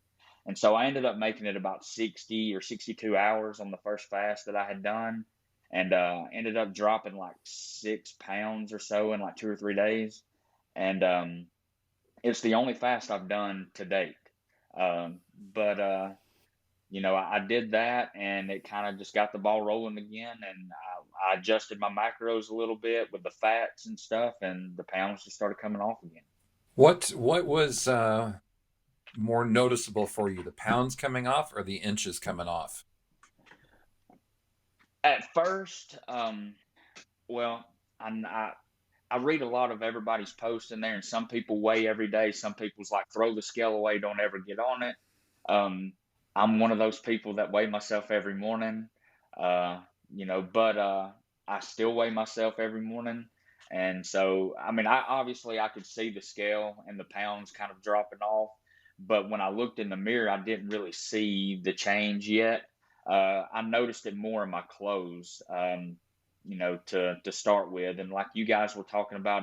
And so I ended up making it about 60 or 62 hours on the first fast that I had done, and ended up dropping like 6 pounds or so in like 2 or 3 days. And it's the only fast I've done to date. But I did that, and it kind of just got the ball rolling again. And I adjusted my macros a little bit with the fats and stuff, and the pounds just started coming off again. What was more noticeable for you, the pounds coming off or the inches coming off? At first, well, I read a lot of everybody's posts in there, and some people weigh every day. Some people's like, throw the scale away, don't ever get on it. I'm one of those people that weigh myself every morning, but I still weigh myself every morning. And so, I mean, I could see the scale and the pounds kind of dropping off. But when I looked in the mirror, I didn't really see the change yet. I noticed it more in my clothes, to start with. And like you guys were talking about,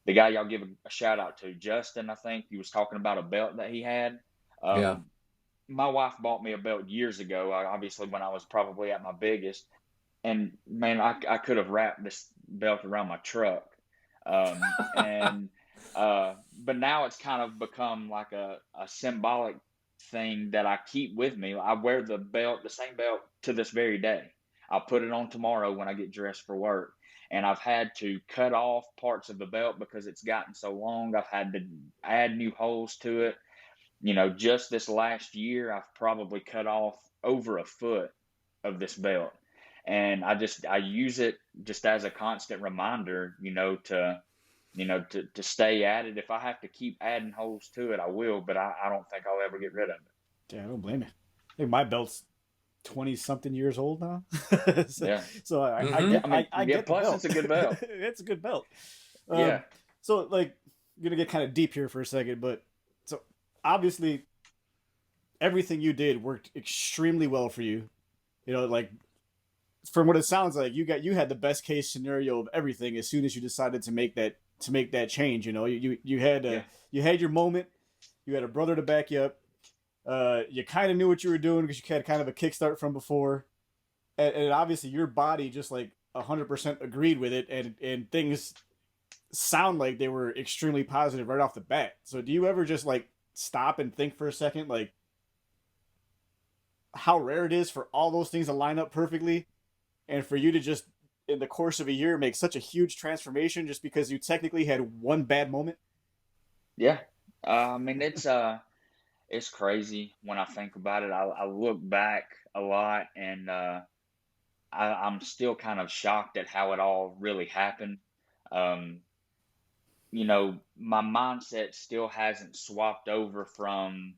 the guy y'all give a shout out to, Justin, I think he was talking about a belt that he had. Yeah. My wife bought me a belt years ago, obviously when I was probably at my biggest. And man, I could have wrapped this belt around my truck. And but now it's kind of become like a symbolic thing that I keep with me. I wear the same belt to this very day. I'll put it on tomorrow when I get dressed for work. And I've had to cut off parts of the belt because it's gotten so long. I've had to add new holes to it. Just this last year, I've probably cut off over a foot of this belt. And I use it just as a constant reminder, to stay at it. If I have to keep adding holes to it, I will, but I don't think I'll ever get rid of it. Yeah, I don't blame you. I think my belt's 20 something years old now. so, Yeah. so I Mhm. get, I mean, I yeah, get the plus belt. it's a good belt. It's a good belt. Yeah. So like, I'm gonna get kind of deep here for a second, but so obviously everything you did worked extremely well for you. Like from what it sounds like, you had the best case scenario of everything as soon as you decided to make that change. You had Yeah. you had your moment. You had a brother to back you up. You kind of knew what you were doing because you had kind of a kickstart from before, and obviously your body just like 100% agreed with it, and things sound like they were extremely positive right off the bat. So do you ever just like stop and think for a second, like how rare it is for all those things to line up perfectly and for you to just in the course of a year make such a huge transformation just because you technically had one bad moment. Yeah. I mean, it's crazy when I think about it. I look back a lot, and I'm still kind of shocked at how it all really happened. Um, my mindset still hasn't swapped over from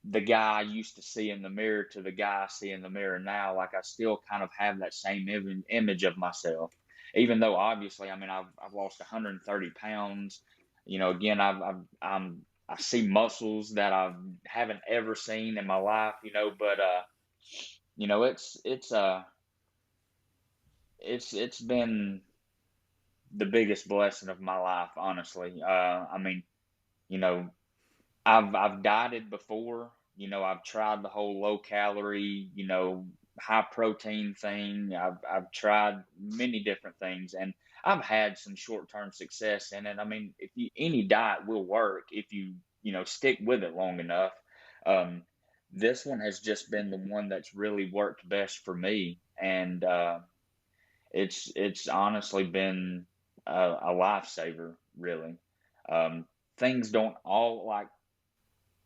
the guy I used to see in the mirror to the guy I see in the mirror now. Like, I still kind of have that same image of myself, even though obviously, I mean, I've lost 130 pounds. Again, I see muscles that I haven't ever seen in my life. But it's been the biggest blessing of my life, honestly. I mean, you know, I've dieted before. I've tried the whole low calorie, high protein thing. I've tried many different things, and I've had some short term success in it. I mean, any diet will work if you stick with it long enough. Um, this one has just been the one that's really worked best for me, and it's honestly been a lifesaver, really. Um, Things don't all like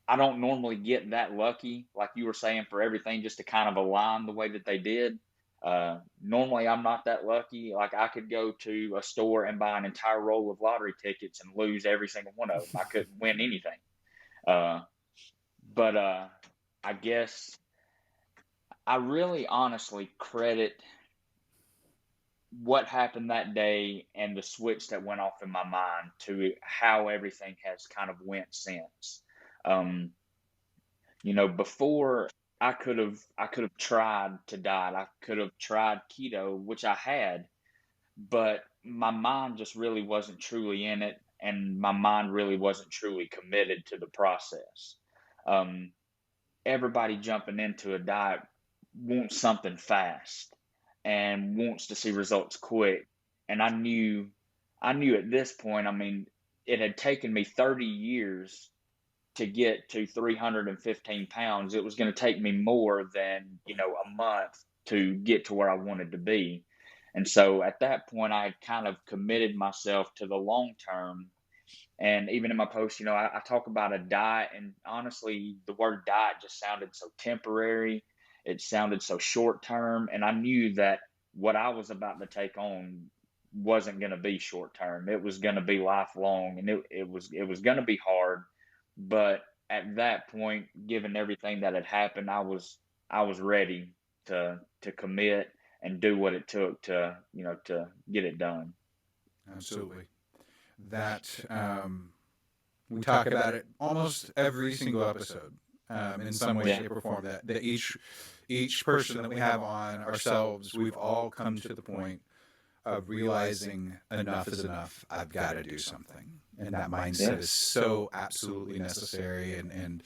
I don't normally get that lucky, like you were saying, for everything just to kind of align the way that they did. Normally, I'm not that lucky. Like, I could go to a store and buy an entire roll of lottery tickets and lose every single one of them. I couldn't win anything. Uh, but I guess I really honestly credit what happened that day and the switch that went off in my mind to how everything has kind of went since. Um, Before I could have tried to diet. I could have tried keto, which I had, but my mind just really wasn't truly in it, and my mind really wasn't truly committed to the process. Um, Everybody jumping into a diet wants something fast and wants to see results quick. And I knew at this point, I mean, it had taken me 30 years to get to 315 pounds. It was going to take me more than, a month to get to where I wanted to be. And so at that point, I had kind of committed myself to the long term. And even in my post, I talk about a diet, and honestly, the word diet just sounded so temporary. It sounded so short term. And I knew that what I was about to take on wasn't going to be short term. It was going to be lifelong, and it was going to be hard. But at that point, given everything that had happened, I was ready to commit and do what it took to get it done. Absolutely. That we talk about it almost every single episode, in some way, Yeah. shape, or form. That each person that we have on ourselves, we've all come to the point of realizing enough is enough. I've got to do something, and that mindset is so absolutely necessary. And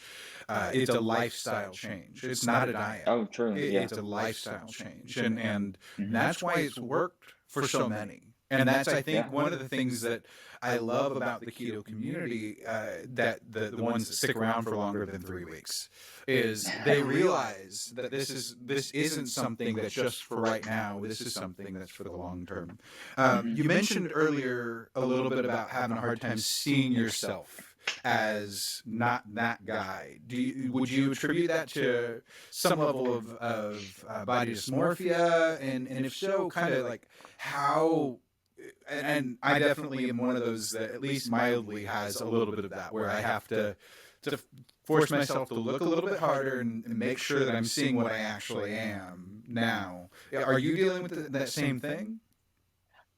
it's a lifestyle change. It's not a diet. Oh, true. Yeah. It's a lifestyle change, and Mhm. that's why it's worked for so many. And that's, I think, Yeah. one of the things that I love about the keto community, that the ones that stick around for longer than 3 weeks, is they realize that this isn't something that's just for right now. This is something that's for the long term. You mentioned earlier a little bit about having a hard time seeing yourself as not that guy. Would you attribute that to some level of body dysmorphia? And if so, kind of like how? And I definitely am one of those that at least mildly has a little bit of that, where I have to force myself to look a little bit harder and make sure that I'm seeing what I actually am now. Are you dealing with that same thing?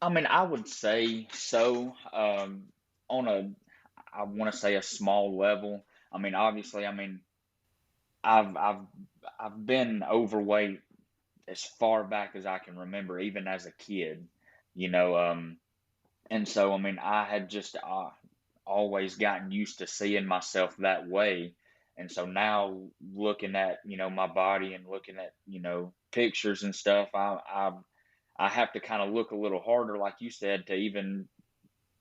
I mean, I would say so. On I want to say a small level. I mean, obviously, I mean, I've I've I've been overweight as far back as I can remember, even as a kid. You know, and so I mean, I had just always gotten used to seeing myself that way. And so now looking at, my body and looking at, pictures and stuff, I have to kind of look a little harder, like you said, to even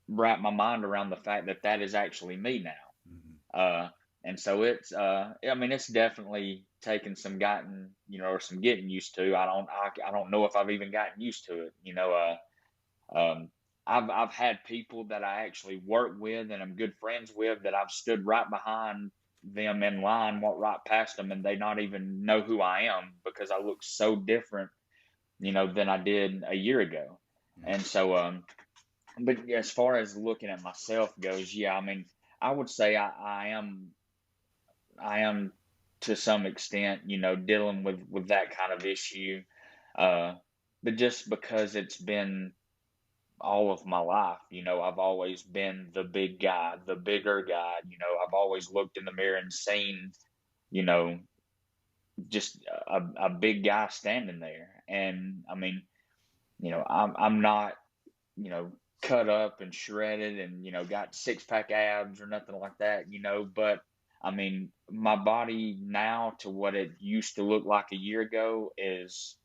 wrap my mind around the fact that that is actually me now. Mm-hmm. And so it's I mean, it's definitely taken some gotten, or some getting used to. I don't know if I've even gotten used to it. I've had people that I actually work with and I'm good friends with that I've stood right behind them in line, walked right past them, and they not even know who I am because I look so different, than I did a year ago. And so, but as far as looking at myself goes, yeah, I mean, I would say I am to some extent, dealing with that kind of issue. Uh, but just because it's been all of my life, I've always been the big guy, the bigger guy. I've always looked in the mirror and seen, you know, just a big guy standing there. And I mean, I'm not, you know, cut up and shredded and, got six pack abs or nothing like that, but I mean, my body now to what it used to look like a year ago is,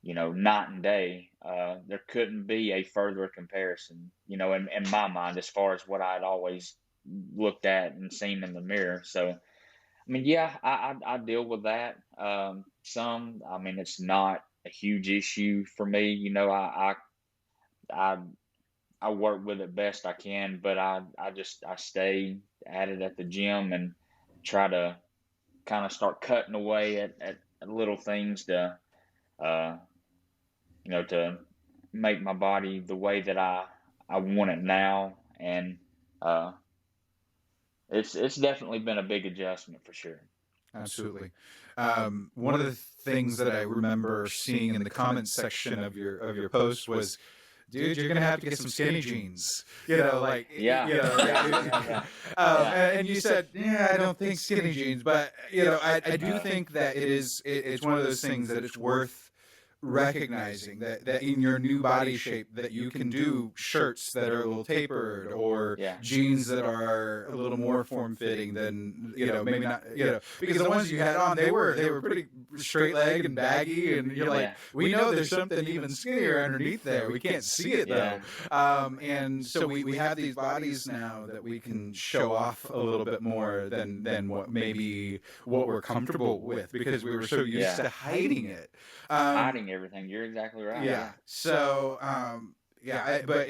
night and day. There couldn't be a further comparison, in my mind, as far as what I'd always looked at and seen in the mirror. So, I mean, yeah, I deal with that. I mean, it's not a huge issue for me. I I work with it best I can, but I stay at it at the gym and try to kind of start cutting away at little things uh, to make my body the way that I want it now. And uh, it's definitely been a big adjustment for sure. Absolutely. One of the things that I remember seeing in the comments section of your post was, dude, you're gonna have to get some skinny jeans. Like, Yeah. Yeah. and you said, yeah, I don't think skinny jeans, but I do think that it's one of those things that it's worth recognizing that in your new body shape that you can do shirts that are a little tapered or Yeah. jeans that are a little more form fitting than maybe not because the ones you had on they were pretty straight leg and baggy, and you're like, Yeah. we know there's something even skinnier underneath there, we can't see it though. And so we have these bodies now that we can show off a little bit more than what we're comfortable with, because we were so used to hiding it. Hiding everything. You're exactly right. Yeah. So, but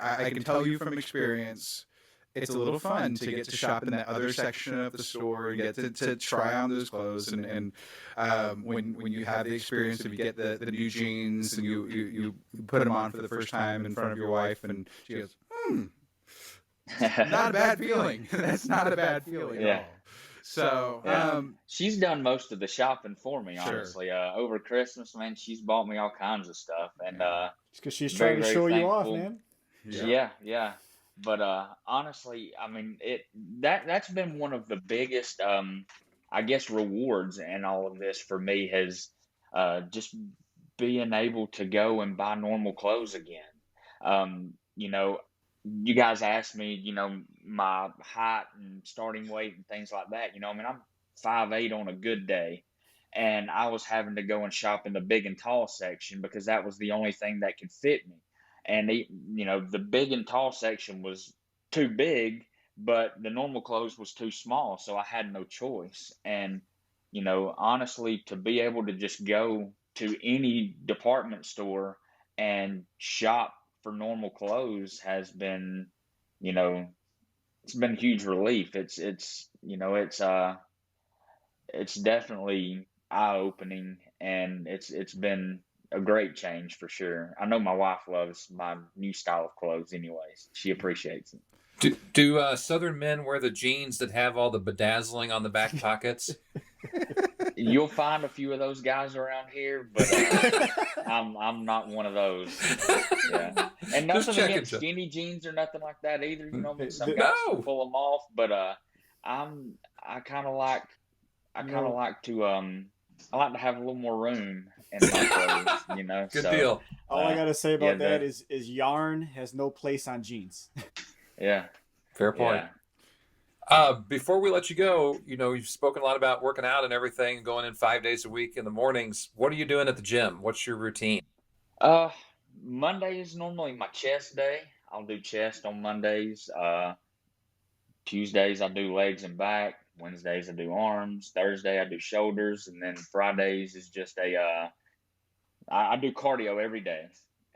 I can tell you from experience, it's a little fun to get to shop in that other section of the store and get to try on those clothes. And when you have the experience of you get the new jeans and you put them on for the first time in front of your wife and she goes, not a bad feeling. That's not a bad feeling at all. So, she's done most of the shopping for me, Sure. honestly. Over Christmas, man, she's bought me all kinds of stuff, and It's because she's very, trying to very show you off, thankful. man. Yeah. But honestly, I mean, that's been one of the biggest, I guess, rewards and all of this for me has just being able to go and buy normal clothes again. Um, you know, you guys asked me, my height and starting weight and things like that. I mean, I'm 5'8" on a good day, and I was having to go and shop in the big and tall section because that was the only thing that could fit me. And the big and tall section was too big, but the normal clothes was too small, so I had no choice. And honestly, to be able to just go to any department store and shop for normal clothes has been, it's been a huge relief. It's definitely eye opening, and it's been a great change for sure. I know my wife loves my new style of clothes anyways. She appreciates it. Do Southern men wear the jeans that have all the bedazzling on the back pockets? You'll find a few of those guys around here, but I'm not one of those. Yeah, and nothing against skinny jeans or nothing like that either. Some guys can pull them off, but I kind of like to I like to have a little more room in my clothes. Good deal. All I gotta say about that is yarn has no place on jeans. Yeah, fair point. Before we let you go, you've spoken a lot about working out and everything, going in 5 days a week in the mornings. What are you doing at the gym? What's your routine? Monday is normally my chest day. I'll do chest on Mondays. Tuesdays I do legs and back. Wednesdays I do arms. Thursday I do shoulders, and then Fridays is just I do cardio every day.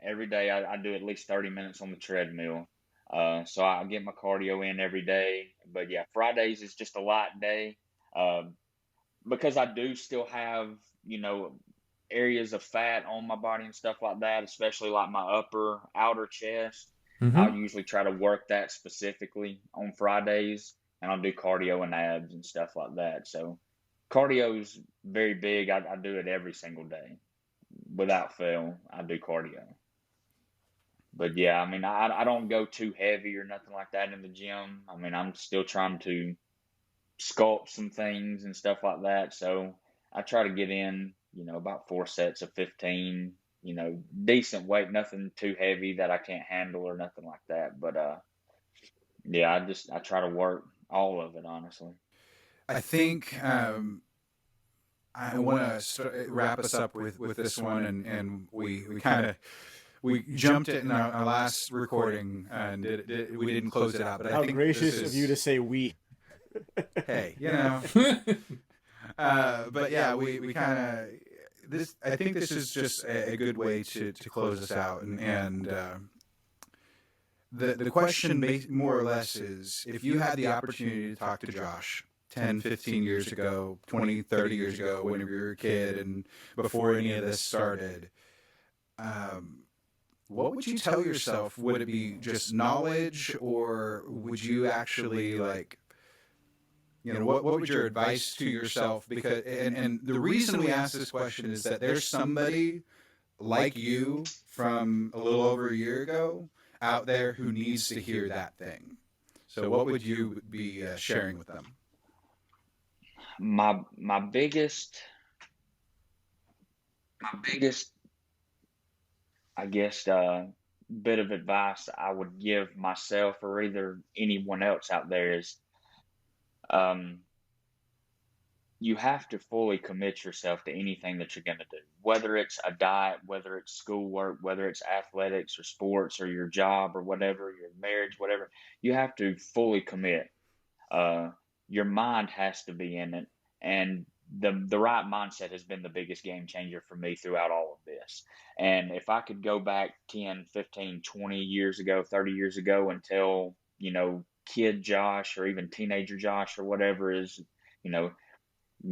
Every day I do at least 30 minutes on the treadmill. So I get my cardio in every day. But yeah, Fridays is just a light day. Um, because I do still have, areas of fat on my body and stuff like that, especially like my upper outer chest. I'll Mm-hmm. usually try to work that specifically on Fridays, and I'll do cardio and abs and stuff like that. So cardio is very big. I do it every single day without fail. I do cardio. But yeah, I mean, I don't go too heavy or nothing like that in the gym. I mean, I'm still trying to sculpt some things and stuff like that. So I try to get in, about 4 sets of 15, decent weight, nothing too heavy that I can't handle or nothing like that. But yeah, I try to work all of it, honestly. I think I want to wrap us up with this one, and we kind of we jumped it in our last recording and we didn't close it out. But How I think gracious of you to say we. hey, but yeah, we kind of this. I think this is just a good way to close us out, and the question more or less is, if you had the opportunity to talk to Josh 10, 15 years ago, 20, 30 years ago, whenever you were a kid and before any of this started, what would you tell yourself? Would it be just knowledge, or would you actually what would your advice to yourself? Because and the reason we ask this question is that there's somebody like you from a little over a year ago out there who needs to hear that thing. So what would you be sharing with them? My biggest, I guess, bit of advice I would give myself or either anyone else out there is, you have to fully commit yourself to anything that you're going to do, whether it's a diet, whether it's schoolwork, whether it's athletics or sports or your job or whatever, your marriage, whatever. You have to fully commit. Your mind has to be in it, and the right mindset has been the biggest game changer for me throughout all of this. And if I could go back 10, 15, 20 years ago, 30 years ago and tell, kid Josh or even teenager Josh or whatever is,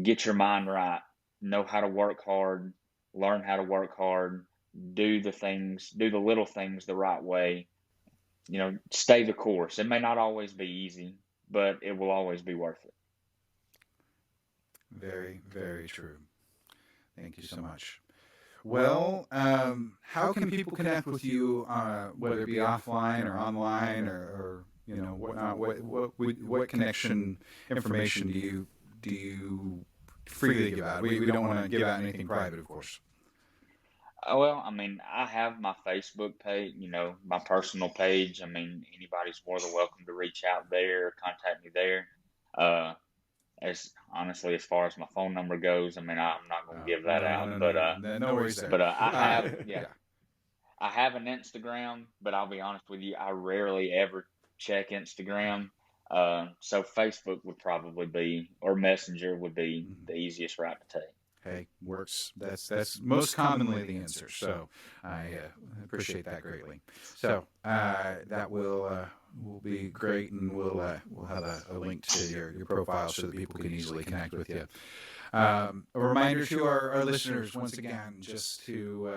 get your mind right, know how to work hard, learn how to work hard, do the little things the right way, stay the course. It may not always be easy, but it will always be worth it. Very, very true. Thank you so much. Well, how can people connect with you, whether it be offline or online, or whatnot? What connection information do you freely give out? We don't want to give out anything private, of course. Well, I mean, I have my Facebook page, my personal page. I mean, anybody's more than welcome to reach out there, contact me there. As honestly, as far as my phone number goes, I mean, I'm not going to give that out, no worries there. But I have, I have an Instagram, but I'll be honest with you, I rarely ever check Instagram. So Facebook would probably be, or Messenger would be the easiest route to take. Hey, works. That's most commonly the answer. So I appreciate that greatly. So that will be great, and we'll have a link to your profile so that people can easily connect with you. A reminder to our listeners, once again, just to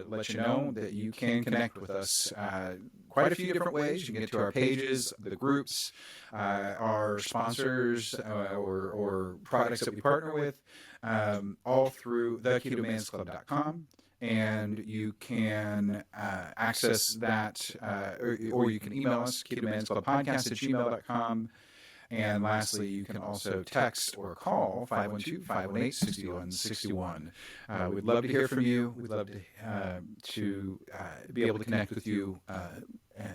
let you know that you can connect with us quite a few different ways. You can get to our pages, the groups, our sponsors, or products that we partner with, all through theketomansclub.com. And you can access that, or you can email us, ketomansclubpodcast@gmail.com. And lastly, you can also text or call 512-518-6161. We'd love to hear from you. We'd love to be able to connect with you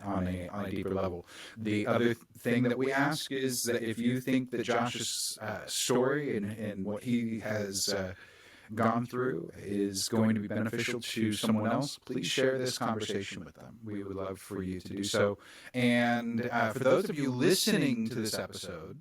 on a deeper level. The other thing that we ask is that if you think that Josh's story and what he has gone through is going to be beneficial to someone else, please share this conversation with them. We would love for you to do so. And for those of you listening to this episode,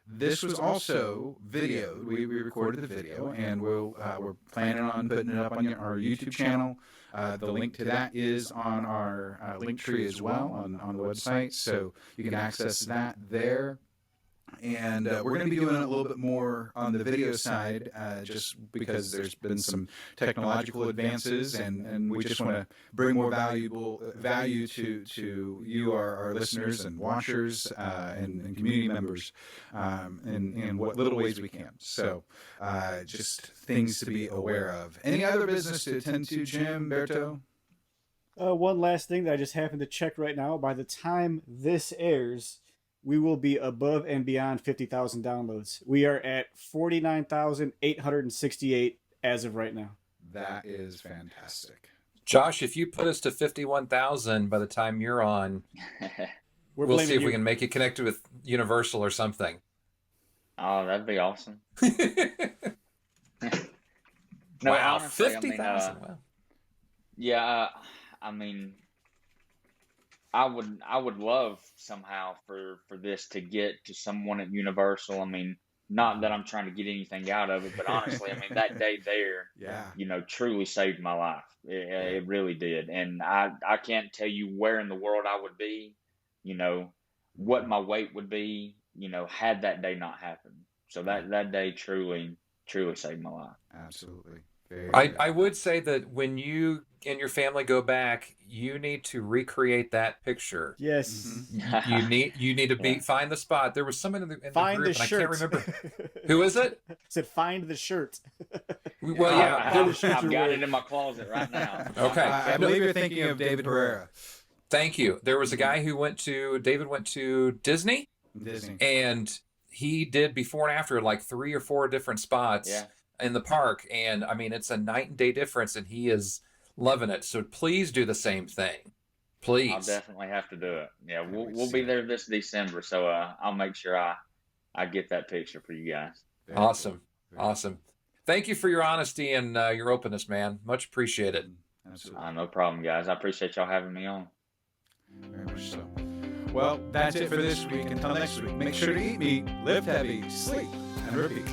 This was also videoed. We recorded the video, and we're planning on putting it up on our YouTube channel. The link to that is on our link tree as well on the website, so you can access that there. And we're going to be doing it a little bit more on the video side, just because there's been some technological advances, and we just want to bring more value to you, our listeners and watchers, and community members, in what little ways we can. So, just things to be aware of. Any other business to attend to, Jim, Berto? One last thing that I just happened to check right now. By the time this airs, we will be above and beyond 50,000 downloads. We are at 49,868 as of right now. That is fantastic. Josh, if you put us to 51,000 by the time you're on, we'll see if we can make you connected with Universal or something. Oh, that'd be awesome. No, wow, honestly, 50,000. Wow. Yeah, I mean, I would love somehow for this to get to someone at Universal. I mean, not that I'm trying to get anything out of it, but honestly, I mean, that day there, truly saved my life. It really did. And I can't tell you where in the world I would be, what my weight would be, had that day not happened. So that day truly saved my life. Absolutely. I would say that when you and your family go back, you need to recreate that picture. Yes. Mm-hmm. You need to find the spot. There was someone in the find group, the and shirt. I can't remember. Who is it? Said find the shirt. Well, yeah. I've got it in my closet right now. Okay. I believe you're thinking of David Herrera. Thank you. There was a guy who David went to Disney, and he did before and after like 3 or 4 different spots in the park. And I mean, it's a night and day difference, and he is loving it. So please do the same thing. Please. I'll definitely have to do it. Yeah, we'll be there this December, so I'll make sure I get that picture for you guys. Awesome. Awesome. Thank you for your honesty and your openness, man. Much appreciated. Absolutely. No problem, guys. I appreciate y'all having me on. Very much so. Well, that's it for this week. Until next week, make sure to eat meat, lift heavy, sleep, and repeat.